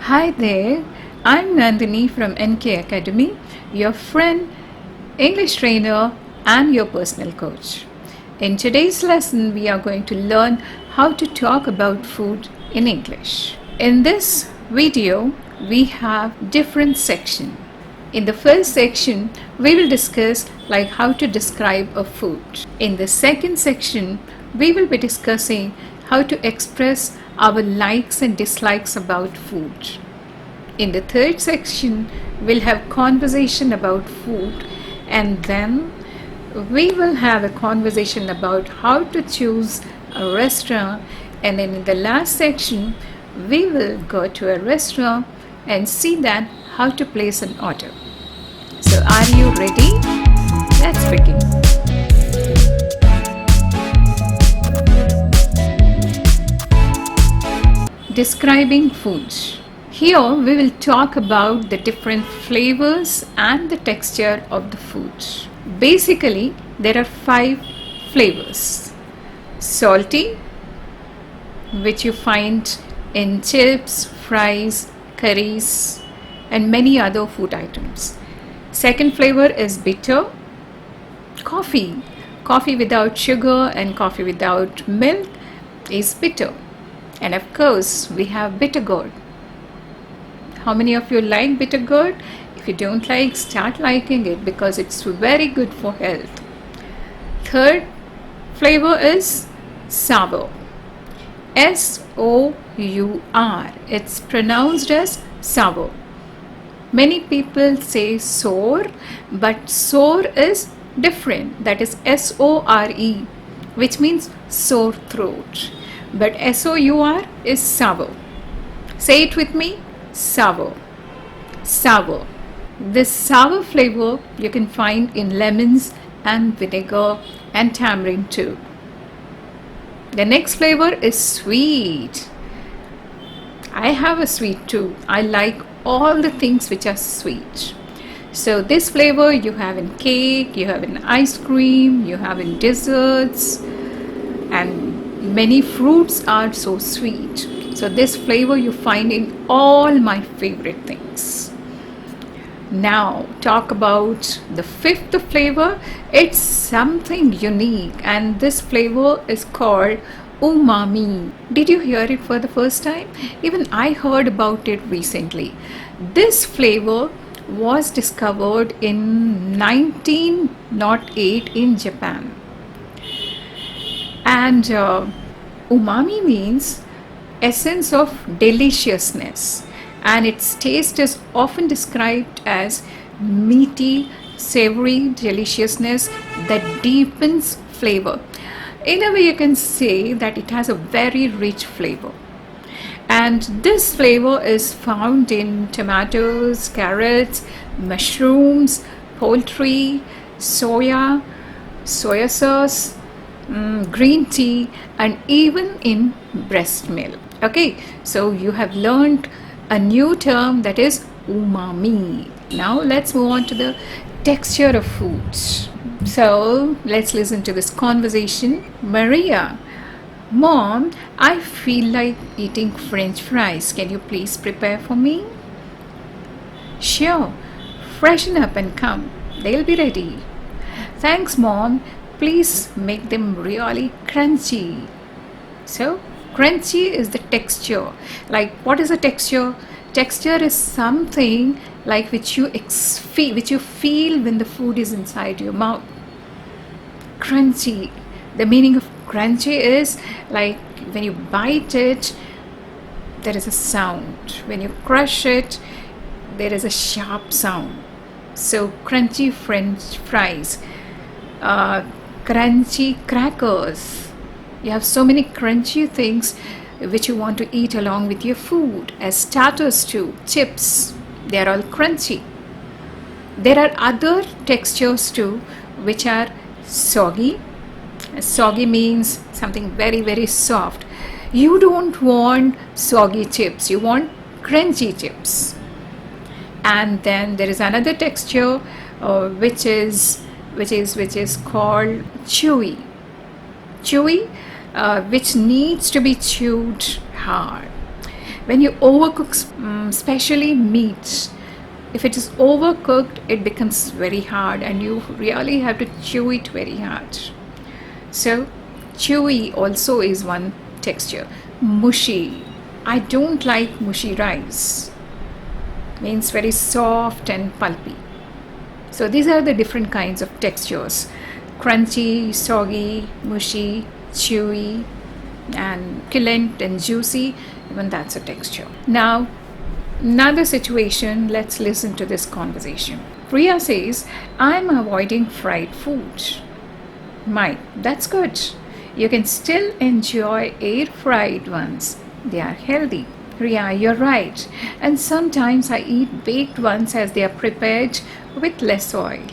Hi there, I'm Nandini from NK Academy, your friend, English trainer, and your personal coach. In today's lesson, we are going to learn how to talk about food in English. In this video, we have different sections. In the first section, we will discuss like how to describe a food. In the second section, we will be discussing how to express our likes and dislikes about food. In the third section, we'll have conversation about food, and then we will have a conversation about how to choose a restaurant, and then in the last section, we will go to a restaurant and see that how to place an order. So are you ready? Let's begin. Describing food. Here we will talk about the different flavors and the texture of the food. Basically, there are 5 flavors. Salty, which you find in chips, fries, curries, and many other food items. Second flavor is bitter. Coffee. Coffee without sugar and coffee without milk is bitter. And of course, we have bitter gourd. How many of you like bitter gourd? If you don't like, start liking it because it's very good for health. Third flavor is sour. S-O-U-R. It's pronounced as sour. Many people say sour, but sour is different. That is S-O-R-E, which means sore throat. But S-O-U-R is sour. Say it with me. Sour. Sour. This sour flavor you can find in lemons and vinegar and tamarind too. The next flavor is sweet. I have a sweet too. I like all the things which are sweet. So this flavor you have in cake, you have in ice cream, you have in desserts, and many fruits are so sweet. So this flavor you find in all my favorite things. Now talk about the 5th flavor. It's something unique, and this flavor is called umami. Did you hear it for the first time? Even I heard about it recently. This flavor was discovered in 1908 in Japan. And umami means essence of deliciousness, and its taste is often described as meaty, savory deliciousness that deepens flavor. In a way, you can say that it has a very rich flavor. And this flavor is found in tomatoes, carrots, mushrooms, poultry, soya sauce, green tea, and even in breast milk. Okay, so you have learned a new term, that is umami. Now let's move on to the texture of foods. So let's listen to this conversation. Maria: Mom, I feel like eating French fries. Can you please prepare for me? Sure. Freshen up and come. They'll be ready. Thanks, Mom. Please make them really crunchy. So, crunchy is the texture. Like, what is a texture? Texture is something like which you feel when the food is inside your mouth. Crunchy. The meaning of crunchy is like when you bite it, there is a sound. When you crush it, there is a sharp sound. So, crunchy French fries. Crunchy crackers. You have so many crunchy things which you want to eat along with your food as starters too. Chips, they are all crunchy. There are other textures too which are soggy. Soggy means something very, very soft. You don't want soggy chips, you want crunchy chips. And then there is another texture which is called chewy. Chewy, which needs to be chewed hard. When you overcook, especially meat, if it is overcooked, it becomes very hard and you really have to chew it very hard. So, chewy also is one texture. Mushy. I don't like mushy rice. Means very soft and pulpy. So these are the different kinds of textures. Crunchy, soggy, mushy, chewy, and succulent and juicy. Even that's a texture. Now, another situation, let's listen to this conversation. Priya says, I'm avoiding fried food. Mike, that's good. You can still enjoy air fried ones. They are healthy. Priya, you're right. And sometimes I eat baked ones as they are prepared with less oil.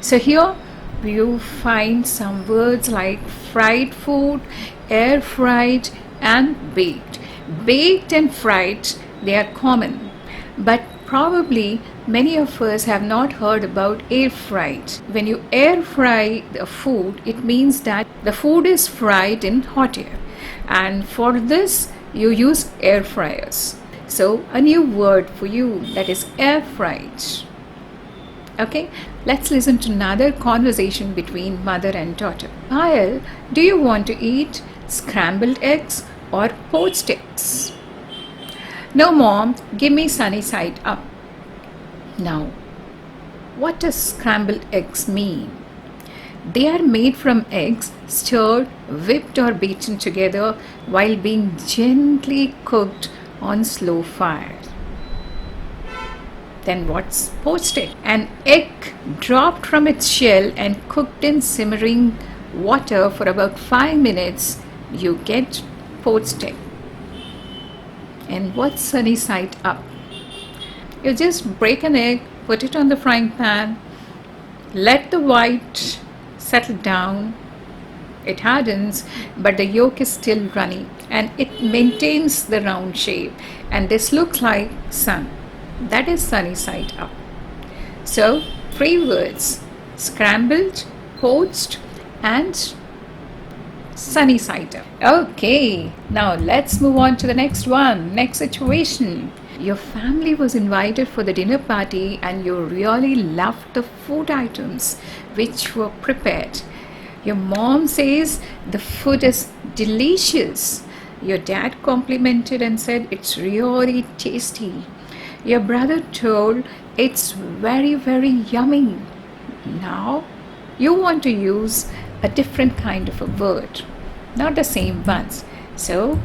So here you find some words like fried food, air fried, and baked. Baked and fried, they are common. But probably many of us have not heard about air fried. When you air fry the food, it means that the food is fried in hot air. And for this, you use air fryers. So a new word for you, that is air fried. Okay, let's listen to another conversation between mother and daughter. Payal, do you want to eat scrambled eggs or poached eggs? No, mom, give me sunny side up. Now, what does scrambled eggs mean? They are made from eggs stirred, whipped or beaten together while being gently cooked on slow fire. Then what's poached egg? An egg dropped from its shell and cooked in simmering water for about 5 minutes, you get poached egg. And what's sunny side up? You just break an egg, put it on the frying pan, let the white settle down, it hardens, but the yolk is still runny and it maintains the round shape, and this looks like sun. That is sunny side up. So 3 words: scrambled, poached, and sunny side up. Okay, now let's move on to the next one. Next situation. Your family was invited for the dinner party and you really loved the food items which were prepared. Your mom says the food is delicious. Your dad complimented and said it's really tasty. Your brother told it's very, very yummy. Now you want to use a different kind of a word, not the same ones. So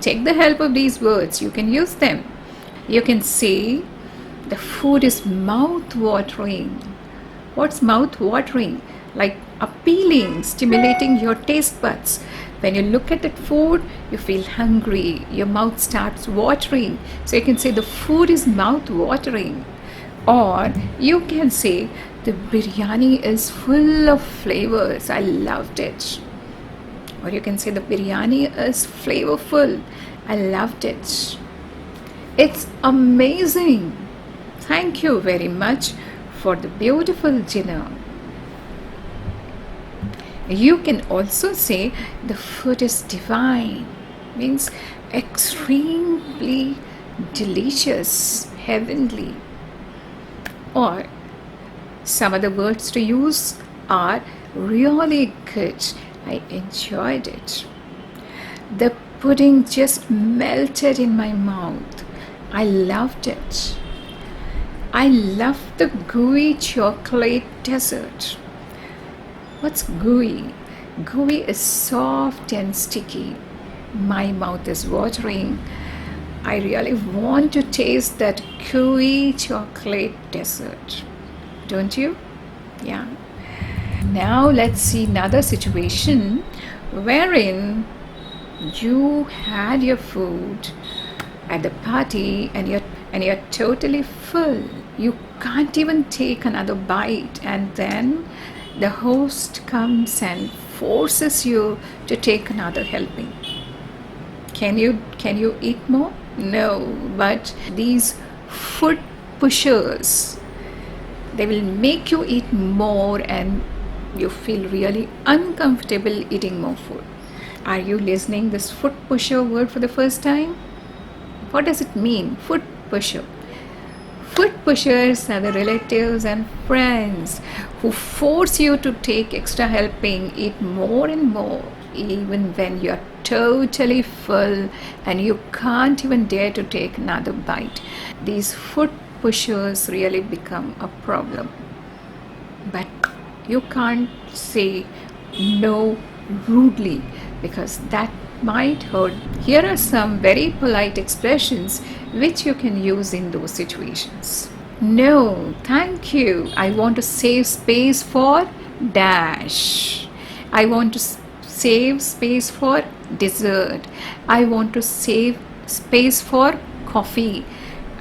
take the help of these words. You can use them. You can say the food is mouth-watering. What's mouth-watering? Like appealing, stimulating your taste buds. When you look at that food, you feel hungry. Your mouth starts watering. So you can say the food is mouth-watering. Or you can say the biryani is full of flavors. I loved it. Or you can say the biryani is flavorful. I loved it. It's amazing. Thank you very much for the beautiful dinner. You can also say the food is divine. Means extremely delicious, heavenly. Or some other words to use are really good. I enjoyed it. The pudding just melted in my mouth. I loved it. I love the gooey chocolate dessert. What's gooey? Gooey is soft and sticky. My mouth is watering. I really want to taste that gooey chocolate dessert. Don't you? Yeah. Now let's see another situation wherein you had your food at the party and you're totally full. You can't even take another bite, and then the host comes and forces you to take another helping. Can you eat more? No, but these food pushers, they will make you eat more and you feel really uncomfortable eating more food. Are you listening this food pusher word for the first time? What does it mean? Foot pusher. Foot pushers are the relatives and friends who force you to take extra helping, eat more and more, even when you're totally full and you can't even dare to take another bite. These foot pushers really become a problem. But you can't say no rudely because that might hurt. Here are some very polite expressions which you can use in those situations. No, thank you. I want to save space for dash. I want to save space for dessert. I want to save space for coffee.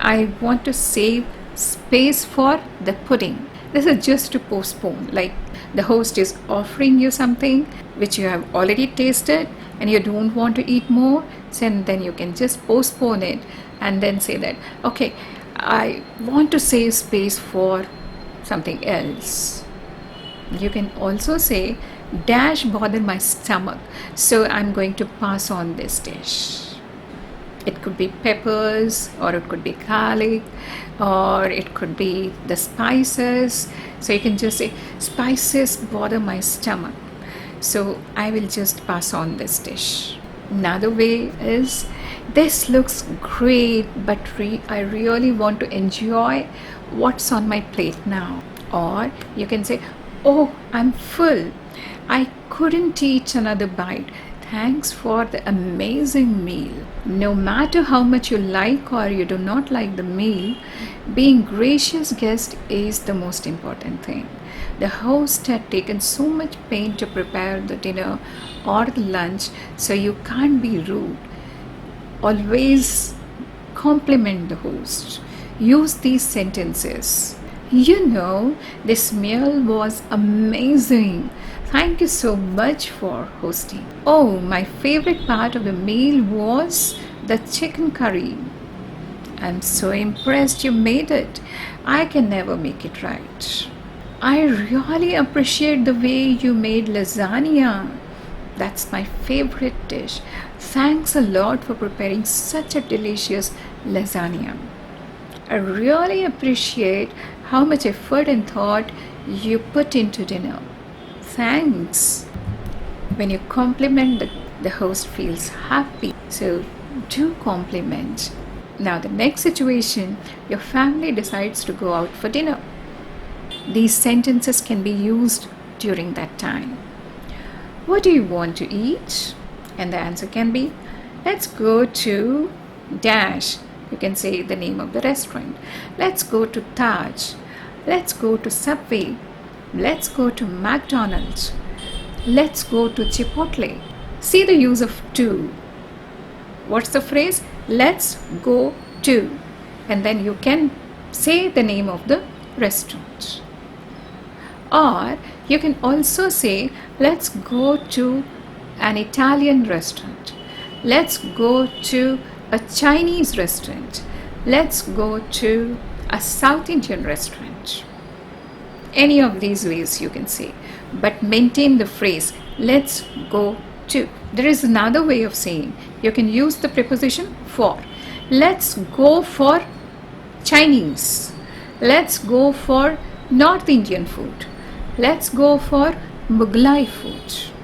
I want to save space for the pudding. This is just to postpone, like the host is offering you something which you have already tasted and you don't want to eat more, so then you can just postpone it and then say that, okay, I want to save space for something else. You can also say, dash bother my stomach, so I'm going to pass on this dish. It could be peppers, or it could be garlic, or it could be the spices. So you can just say, spices bother my stomach, so I will just pass on this dish. Another way is, this looks great, but I really want to enjoy what's on my plate now. Or you can say, oh, I'm full, I couldn't eat another bite. Thanks for the amazing meal. No matter how much you like or you do not like the meal, being gracious guest is the most important thing. The host had taken so much pain to prepare the dinner or the lunch, so you can't be rude. Always compliment the host. Use these sentences. You know, this meal was amazing. Thank you so much for hosting. Oh, my favorite part of the meal was the chicken curry. I'm so impressed you made it. I can never make it right. I really appreciate the way you made lasagna. That's my favorite dish. Thanks a lot for preparing such a delicious lasagna. I really appreciate how much effort and thought you put into dinner. Thanks. When you compliment, the host feels happy. So do compliment. Now the next situation, your family decides to go out for dinner. These sentences can be used during that time. What do you want to eat? And the answer can be, let's go to dash. You can say the name of the restaurant. Let's go to Taj. Let's go to Subway. Let's go to McDonald's. Let's go to Chipotle. See the use of to. What's the phrase? Let's go to. And then you can say the name of the restaurant. Or you can also say, let's go to an Italian restaurant. Let's go to a Chinese restaurant. Let's go to a South Indian restaurant. Any of these ways you can say, but maintain the phrase, let's go to. There is another way of saying, you can use the preposition for. Let's go for Chinese. Let's go for North Indian food. Let's go for Mughlai food.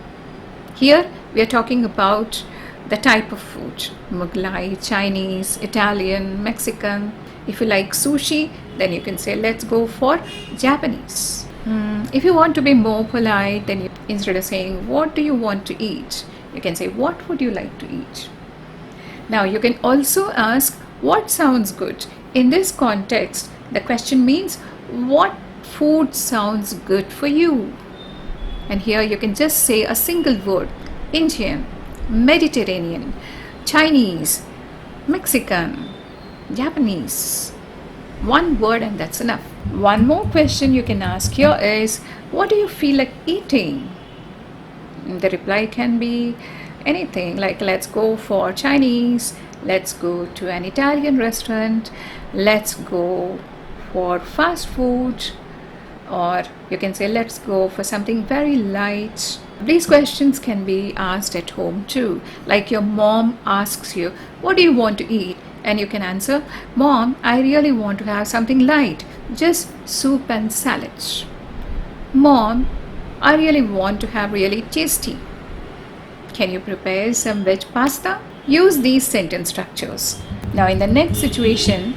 Here we are talking about the type of food. Mughlai, Chinese, Italian, Mexican. If you like sushi, then you can say, let's go for Japanese. If you want to be more polite, then instead of saying, what do you want to eat? You can say, what would you like to eat? Now you can also ask, what sounds good? In this context, the question means, what food sounds good for you? And here you can just say a single word: Indian, Mediterranean, Chinese, Mexican, Japanese. One word and that's enough. One more question you can ask here is, what do you feel like eating? The reply can be anything, like let's go for Chinese, let's go to an Italian restaurant, let's go for fast food, or you can say let's go for something very light. These questions can be asked at home too, like your mom asks you, what do you want to eat? And you can answer, Mom, I really want to have something light, just soup and salad. Mom, I really want to have really tasty. Can you prepare some veg pasta? Use these sentence structures. Now, in the next situation,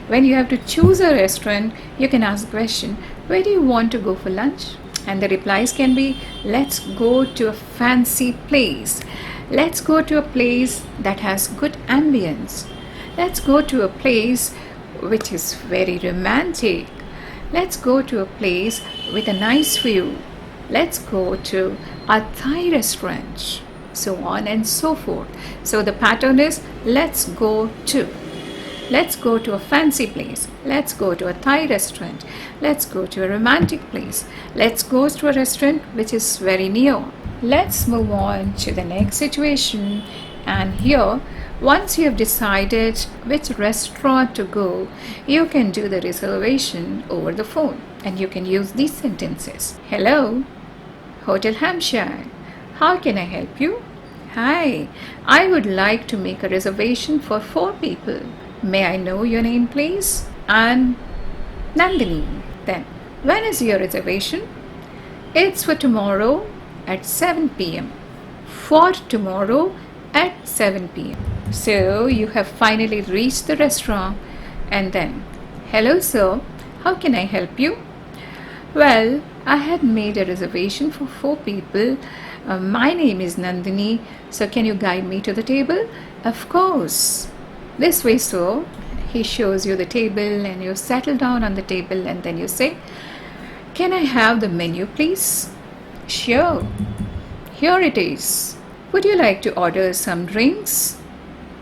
when you have to choose a restaurant, you can ask the question, where do you want to go for lunch? And the replies can be, let's go to a fancy place. Let's go to a place that has good ambience. Let's go to a place which is very romantic. Let's go to a place with a nice view. Let's go to a Thai restaurant. So on and so forth. So the pattern is let's go to. Let's go to a fancy place. Let's go to a Thai restaurant. Let's go to a romantic place. Let's go to a restaurant which is very near. Let's move on to the next situation. And here, once you have decided which restaurant to go, you can do the reservation over the phone. And you can use these sentences. Hello, Hotel Hampshire. How can I help you? Hi, I would like to make a reservation for 4 people. May I know your name, please? I'm Nandini. Then, when is your reservation? It's for tomorrow at 7 p.m. For tomorrow at 7 p.m. So, you have finally reached the restaurant and then, hello sir, how can I help you? Well, I had made a reservation for 4 people. My name is Nandini, so can you guide me to the table? Of course. This way, so he shows you the table and you settle down on the table and then you say, can I have the menu, please? Sure. Here it is. Would you like to order some drinks?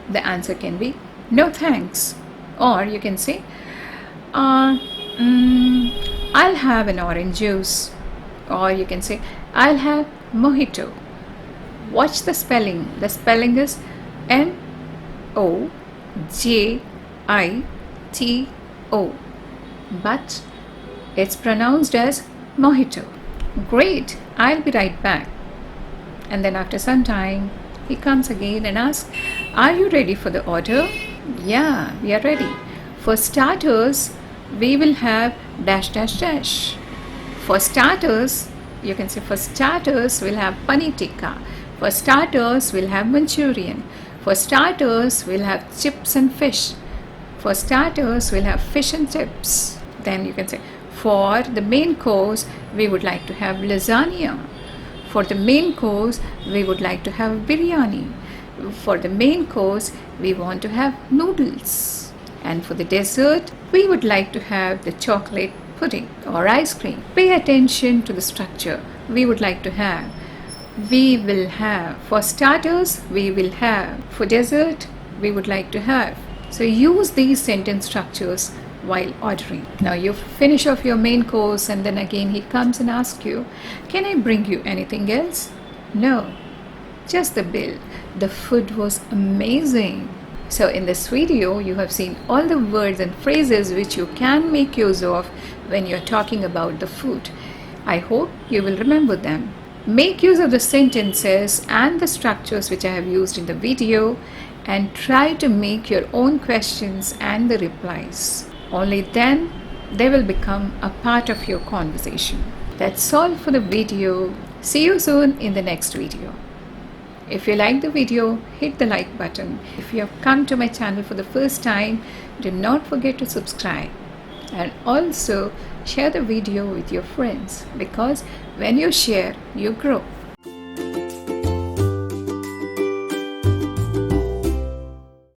The answer can be, no thanks. Or you can say, I'll have an orange juice. Or you can say, I'll have mojito. Watch the spelling. The spelling is Mojito. But it's pronounced as mojito. Great, I'll be right back. And then after some time, he comes again and asks, are you ready for the order? Yeah, we are ready. For starters, we will have dash dash dash. For starters, you can say for starters we'll have paneer tikka. For starters we'll have Manchurian. For starters we'll have chips and fish. For starters we'll have fish and chips. Then you can say for the main course we would like to have lasagna. For the main course we would like to have biryani. For the main course we want to have noodles. And for the dessert we would like to have the chocolate pudding or ice cream. Pay attention to the structure. We would like to have. We will have. For starters, we will have. For dessert, we would like to have. So use these sentence structures while ordering. Now you finish off your main course and then again he comes and asks you, can I bring you anything else? No, just the bill. The food was amazing. So in this video, you have seen all the words and phrases which you can make use of when you're talking about the food. I hope you will remember them. Make use of the sentences and the structures which I have used in the video and try to make your own questions and the replies. Only then they will become a part of your conversation. That's all for the video. See you soon in the next video. If you like the video, hit the like button. If you have come to my channel for the first time, do not forget to subscribe. And also share the video with your friends because when you share, you grow.